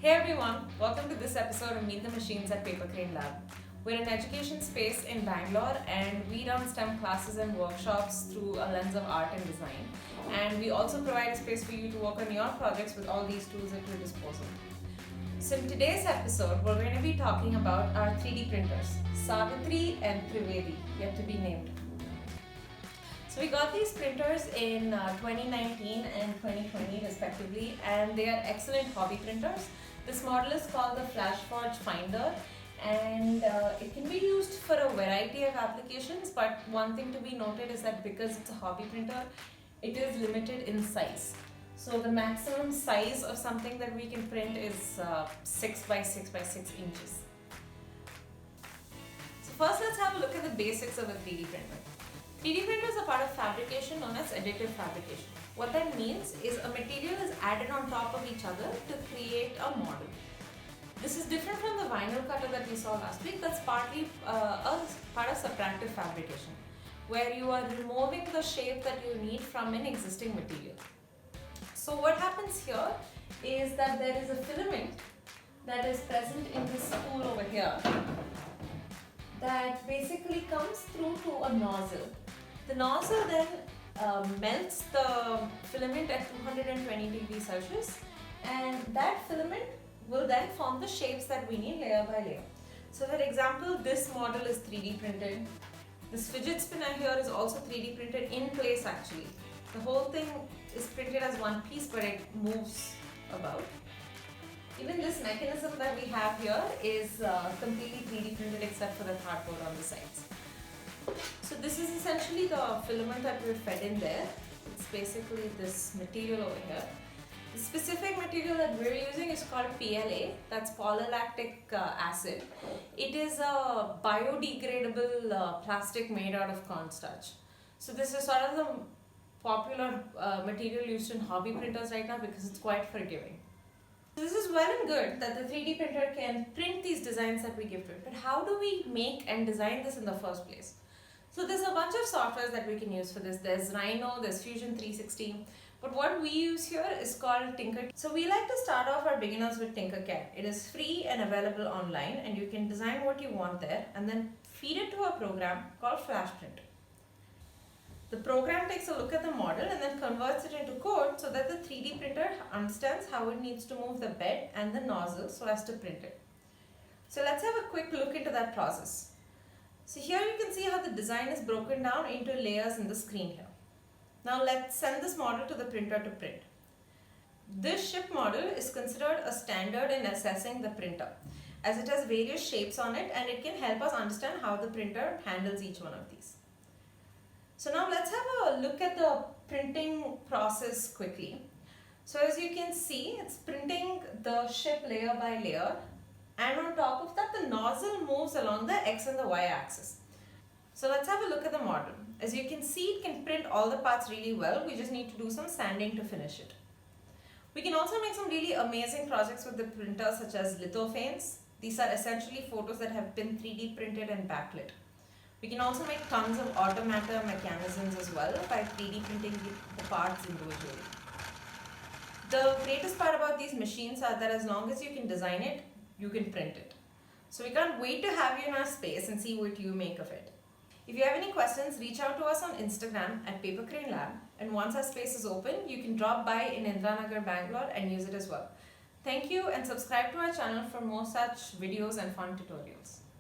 Hey everyone, welcome to this episode of Meet the Machines at Paper Crane Lab. We're an education space in Bangalore and we run STEM classes and workshops through a lens of art and design. And we also provide a space for you to work on your projects with all these tools at your disposal. So in today's episode, we're going to be talking about our 3D printers, Savitri and Trivedi, yet to be named. So we got these printers in 2019 and 2020 respectively, and they are excellent hobby printers. This model is called the FlashForge Finder, and it can be used for a variety of applications, but one thing to be noted is that because it's a hobby printer, it is limited in size. So the maximum size of something that we can print is 6 by 6 by 6 inches. So first let's have a look at the basics of a 3D printer. 3D printers are part of fabrication known as additive fabrication. What that means is a material is added on top of each other to create a model. This is different from the vinyl cutter that we saw last week. That's partly a part of subtractive fabrication, where you are removing the shape that you need from an existing material. So what happens here is that there is a filament that is present in this spool over here that basically comes through to a nozzle. The nozzle then melts the filament at 220 degrees Celsius, and that filament will then form the shapes that we need layer by layer. So for example, this model is 3D printed. This fidget spinner here is also 3D printed in place actually. The whole thing is printed as one piece, but it moves about. Even this mechanism that we have here is completely 3D printed except for the cardboard on the sides. So this is essentially the filament that we're fed in there. It's basically this material over here. The specific material that we're using is called PLA, that's polylactic acid. It is a biodegradable plastic made out of cornstarch. So this is sort of the popular material used in hobby printers right now because it's quite forgiving. This is well and good that the 3D printer can print these designs that we give to it, but how do we make and design this in the first place? So there's a bunch of softwares that we can use for this. There's Rhino, there's Fusion 360, but what we use here is called Tinker. So we like to start off our beginners with Tinkercad. It is free and available online, and you can design what you want there and then feed it to a program called FlashPrint. The program takes a look at the model and then converts it into code so that the 3D printer understands how it needs to move the bed and the nozzle so as to print it. So let's have a quick look into that process. So here you can see how the design is broken down into layers in the screen here. Now let's send this model to the printer to print. This ship model is considered a standard in assessing the printer, as it has various shapes on it and it can help us understand how the printer handles each one of these. So now let's have a look at the printing process quickly. So as you can see, it's printing the ship layer by layer, and on top of that the nozzle moves along the X and the Y axis. So let's have a look at the model. As you can see, it can print all the parts really well. We just need to do some sanding to finish it. We can also make some really amazing projects with the printer, such as lithophanes. These are essentially photos that have been 3D printed and backlit. We can also make tons of automata mechanisms as well by 3D printing the parts individually. The greatest part about these machines are that as long as you can design it, you can print it. So we can't wait to have you in our space and see what you make of it. If you have any questions, reach out to us on Instagram at Paper Crane Lab, and once our space is open, you can drop by in Indranagar, Bangalore and use it as well. Thank you, and subscribe to our channel for more such videos and fun tutorials.